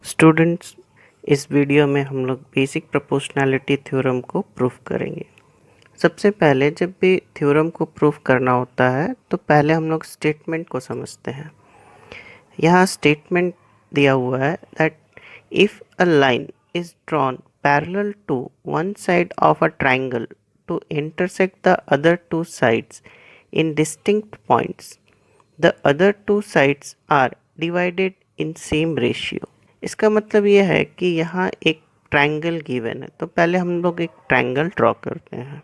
Students, इस video में हम लोग बेसिक प्रोपोर्शनैलिटी थ्योरम को प्रूफ करेंगे। सबसे पहले जब भी थ्योरम को प्रूफ करना होता है तो पहले हम लोग स्टेटमेंट को समझते हैं। यहाँ स्टेटमेंट दिया हुआ है that if a line is drawn parallel to one side of a triangle to intersect the other two sides in distinct points, the other two sides are divided in same ratio. इसका मतलब ये है कि यहाँ एक triangle given है, तो पहले हम लोग एक ट्रायंगल ड्रॉ करते हैं।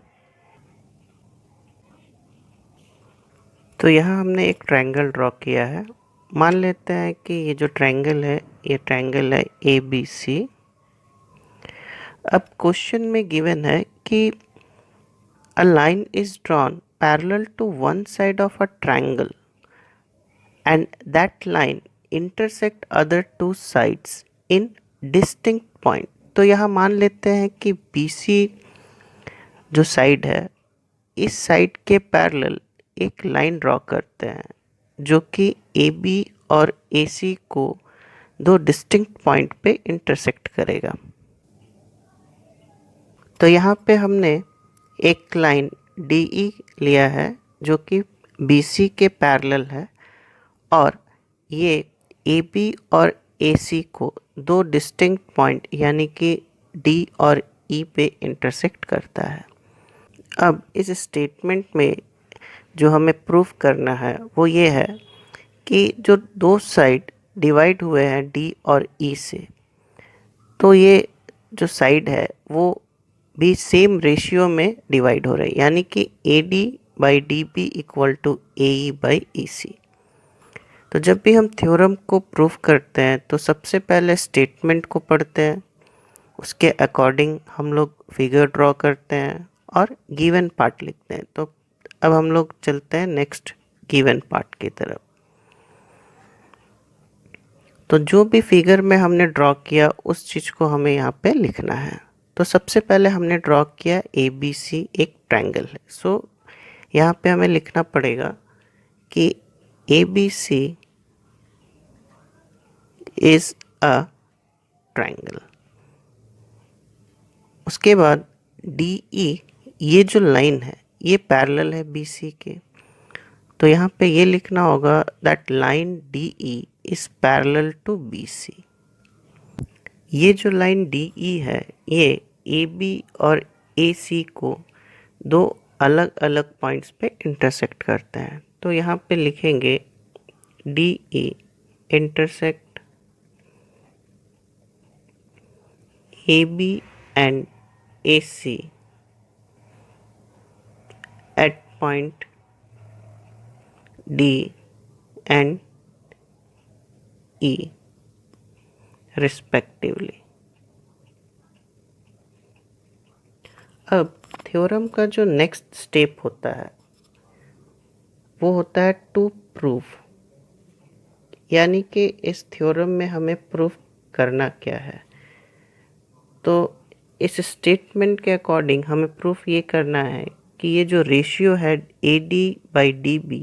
तो यहाँ हमने एक ट्रायंगल ड्रॉ किया है। मान लेते हैं कि ये जो ट्रायंगल है ये ट्रायंगल है ABC। अब क्वेश्चन में गिवन है कि a line is drawn parallel to one side of a triangle and that line intersect other two sides in distinct point। तो यहाँ मान लेते हैं कि BC जो साइड है इस साइड के पैरेलल एक लाइन ड्रॉ करते हैं जो कि AB और AC को दो डिस्टिंक्ट पॉइंट पे इंटरसेक्ट करेगा। तो यहाँ पे हमने एक लाइन DE लिया है जो कि BC के पैरेलल है और ये AB और AC को दो डिस्टिंक्ट पॉइंट यानी कि D और E पे इंटरसेक्ट करता है। अब इस स्टेटमेंट में जो हमें प्रूफ करना है वो ये है कि जो दो साइड डिवाइड हुए हैं D और E से, तो ये जो साइड है वो भी सेम रेशियो में डिवाइड हो रही है, यानी कि AD by DB equal to AE by EC। तो जब भी हम थ्योरम को प्रूफ करते हैं तो सबसे पहले स्टेटमेंट को पढ़ते हैं, उसके अकॉर्डिंग हम लोग फिगर ड्रॉ करते हैं और गिवन पार्ट लिखते हैं। तो अब हम लोग चलते हैं नेक्स्ट गिवन पार्ट की तरफ। तो जो भी फिगर में हमने ड्रॉ किया उस चीज़ को हमें यहाँ पे लिखना है। तो सबसे पहले हमने ड्रॉ किया ABC एक ट्रायंगल है। सो यहाँ पे हमें लिखना पड़ेगा कि ABC इज अ ट्रायंगल। उसके बाद DE ये जो लाइन है ये पैरेलल है BC के, तो यहाँ पे ये लिखना होगा that line DE is parallel to BC। ये जो लाइन DE है ये AB और AC को दो अलग अलग पॉइंट्स पे इंटरसेक्ट करते हैं। तो यहाँ पे लिखेंगे DE intersect AB and AC at point D and E respectively। अब थ्योरम का जो नेक्स्ट स्टेप होता है वो होता है टू प्रूफ, यानी कि इस थ्योरम में हमें प्रूफ करना क्या है। तो इस स्टेटमेंट के अकॉर्डिंग हमें प्रूफ ये करना है कि ये जो रेशियो है AD by DB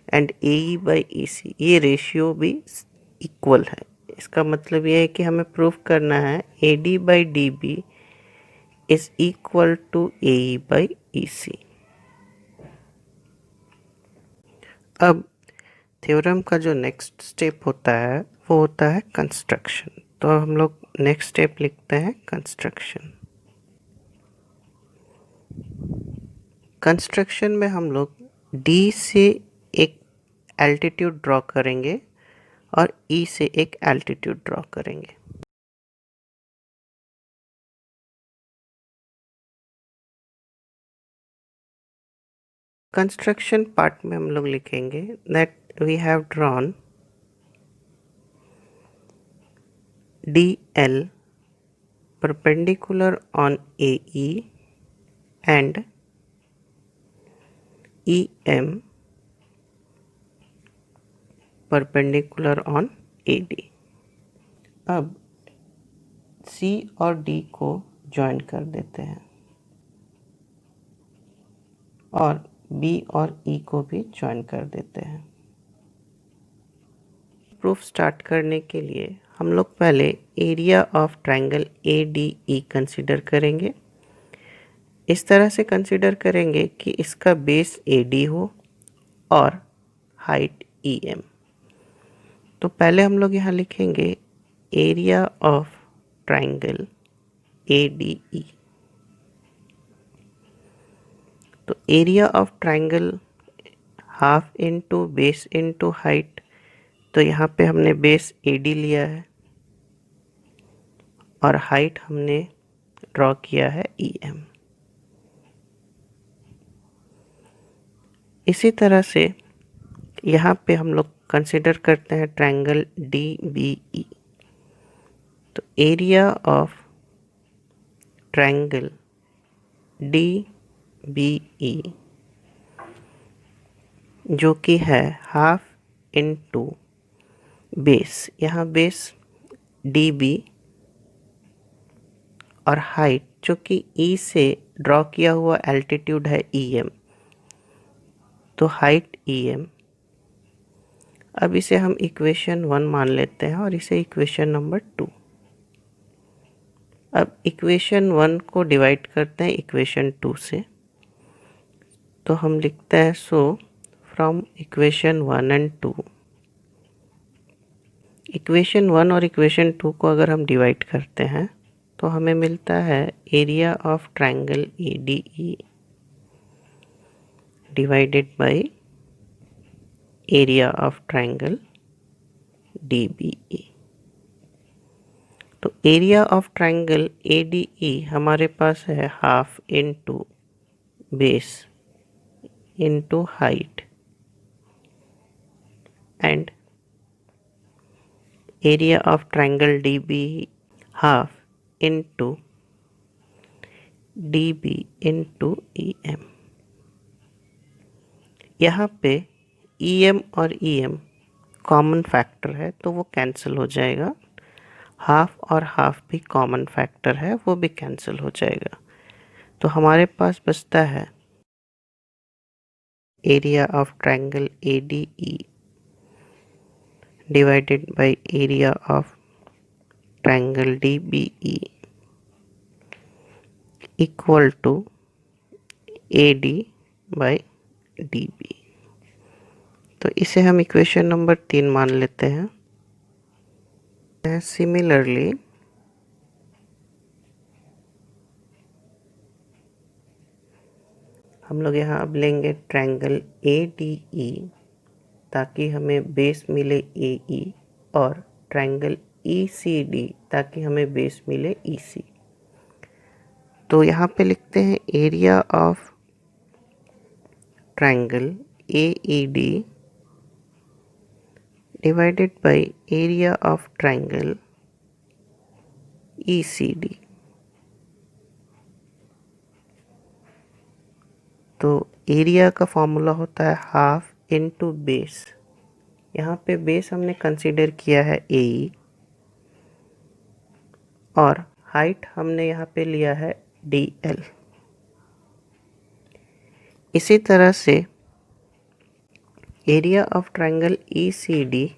and AE by EC ये रेशियो भी इक्वल है। इसका मतलब ये है कि हमें प्रूफ करना है AD by DB is equal to AE by EC। अब थ्योरम का जो नेक्स्ट स्टेप होता है वो होता है कंस्ट्रक्शन। तो हम लोग नेक्स्ट स्टेप लिखते हैं कंस्ट्रक्शन। कंस्ट्रक्शन में हम लोग D से एक एल्टीट्यूड ड्रॉ करेंगे और E से एक एल्टीट्यूड ड्रॉ करेंगे। कंस्ट्रक्शन पार्ट में हम लोग लिखेंगे that we have drawn DL perpendicular on AE and EM perpendicular on AD। अब C और D को ज्वाइन कर देते हैं और B और E को भी ज्वाइन कर देते हैं। प्रूफ स्टार्ट करने के लिए हम लोग पहले area of triangle A D E consider करेंगे। इस तरह से कंसिडर करेंगे कि इसका बेस ए डी हो और हाइट ई एम। तो पहले हम लोग यहाँ लिखेंगे area of triangle A D E. तो area of triangle half into base into height. तो यहाँ पे हमने बेस ए डी लिया है और हाइट हमने ड्रॉ किया है ई एम। इसी तरह से यहाँ पे हम लोग कंसिडर करते हैं ट्रायंगल डी बी ई। तो area of triangle D B E जो कि है हाफ इनटू बेस, यहाँ बेस डी बी और हाइट जो कि ई से ड्रॉ किया हुआ एल्टीट्यूड है ई एम, तो हाइट ई एम। अब इसे हम इक्वेशन 1 मान लेते हैं और इसे इक्वेशन नंबर 2। अब इक्वेशन 1 को डिवाइड करते हैं इक्वेशन 2 से। तो हम लिखते हैं so from equation 1 and 2। Equation 1 और इक्वेशन 2 को अगर हम डिवाइड करते हैं तो हमें मिलता है area of triangle A D E divided by area of triangle D B E. तो area of triangle A D E हमारे पास है half into base into height and area of triangle D B half into D B into E M. यहाँ पे E M और E M common factor है तो वो कैंसिल हो जाएगा। हाफ और हाफ भी कॉमन फैक्टर है, वो भी कैंसिल हो जाएगा। तो हमारे पास बचता है area of triangle A D E divided by area of triangle D B E equal to A D by D B. तो इसे हम इक्वेशन नंबर 3 मान लेते हैं। सिमिलरली हम लोग यहाँ अब लेंगे ट्रायंगल ए डी ई ताकि हमें बेस मिले ए ई और ट्रायंगल ई सी डी ताकि हमें बेस मिले ई सी। तो यहाँ पे लिखते हैं area of triangle A E D divided by area of triangle E C D. तो एरिया का फॉर्मूला होता है हाफ इनटू बेस। यहाँ पे बेस हमने कंसीडर किया है ए ई और हाइट हमने यहाँ पे लिया है डी एल। इसी तरह से area of triangle E C D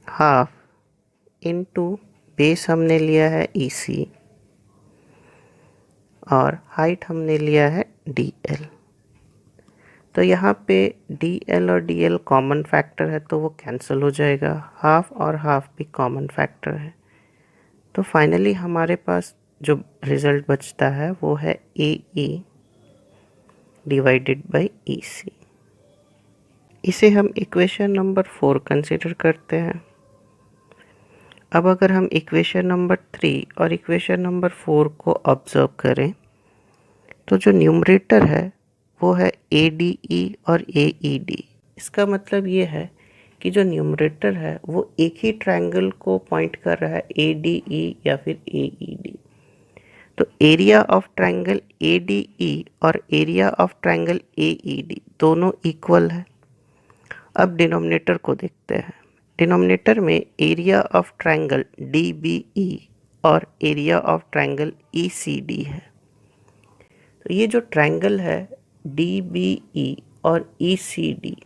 half into base हमने लिया है ई सी और हाइट हमने लिया है डी एल। तो यहाँ पे डी एल और डी एल कॉमन फैक्टर है तो वो कैंसिल हो जाएगा। हाफ और हाफ भी कॉमन फैक्टर है। तो फाइनली हमारे पास जो रिज़ल्ट बचता है वो है ए ई डिवाइडेड बाय ई सी। इसे हम इक्वेशन नंबर 4 कंसिडर करते हैं। अब अगर हम इक्वेशन नंबर 3 और इक्वेशन नंबर 4 को ऑब्जर्व करें तो जो न्यूमरेटर है वो है ए डी ई और ए ई डी। इसका मतलब ये है कि जो न्यूमरेटर है वो एक ही ट्रायंगल को पॉइंट कर रहा है ए डी ई या फिर ए ई डी। तो area of triangle A D E और area of triangle A E D दोनों इक्वल है। अब डिनोमिनेटर को देखते हैं। डिनोमिनेटर में area of triangle D B E और area of triangle E C D है। तो ये जो ट्रायंगल है डी बी ई और ई सी डी,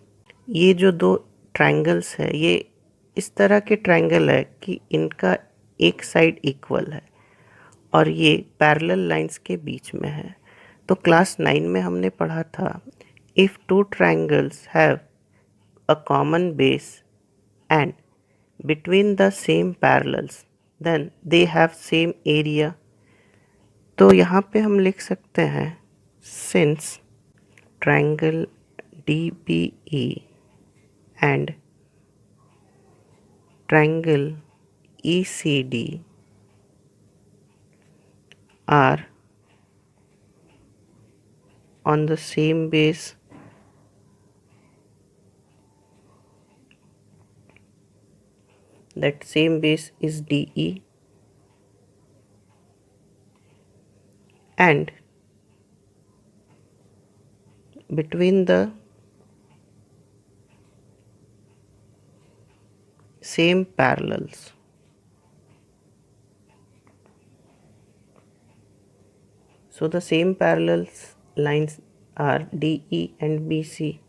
ये जो दो ट्रायंगल्स है ये इस तरह के ट्रायंगल है कि इनका एक साइड इक्वल है और ये पैरेलल लाइंस के बीच में है। तो क्लास 9 में हमने पढ़ा था, if two triangles have a common base and between the same parallels then they have same area. तो यहाँ पे हम लिख सकते हैं, since triangle DBE and triangle ECD are on the same base, that same base is DE, and between the same parallels. So the same parallels lines are DE and BC.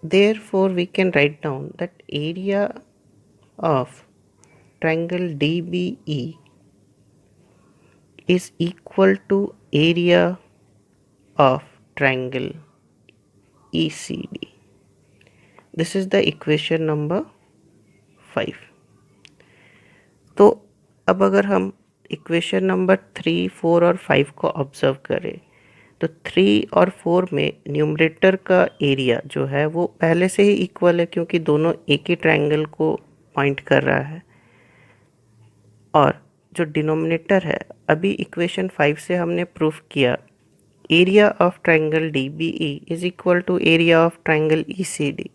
Therefore, we can write down that area of triangle DBE is equal to area of triangle ECD. This is the equation number 5. तो अब अगर हम equation number 3, 4 और 5 को observe करें तो 3 और 4 में न्यूमरेटर का एरिया जो है वो पहले से ही इक्वल है, क्योंकि दोनों एक ही ट्रायंगल को पॉइंट कर रहा है। और जो डिनोमिनेटर है, अभी इक्वेशन 5 से हमने प्रूफ किया, area of triangle DBE is equal to area of triangle ECD।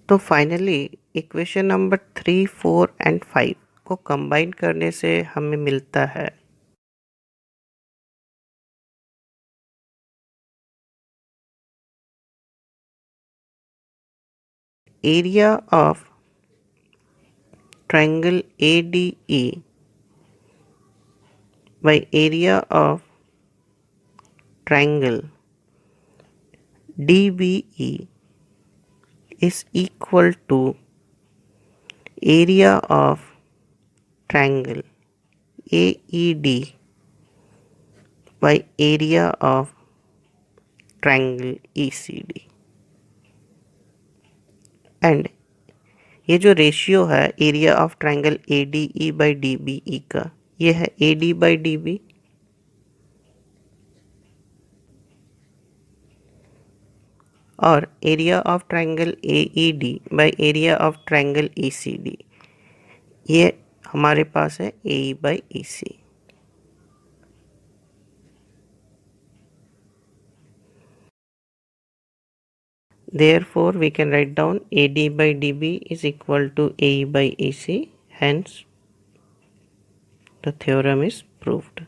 तो फाइनली इक्वेशन नंबर 3, 4 एंड 5 को कंबाइन करने से हमें मिलता है area of triangle ADE by area of triangle DBE is equal to area of triangle AED by area of triangle ECD। And ये जो ratio है area of triangle ADE by DBE का, ये है AD बाई DB, और area of triangle AED by area of triangle ECD, ये हमारे पास है AE by EC। Therefore, we can write down AD by DB is equal to AE by EC. Hence, the theorem is proved.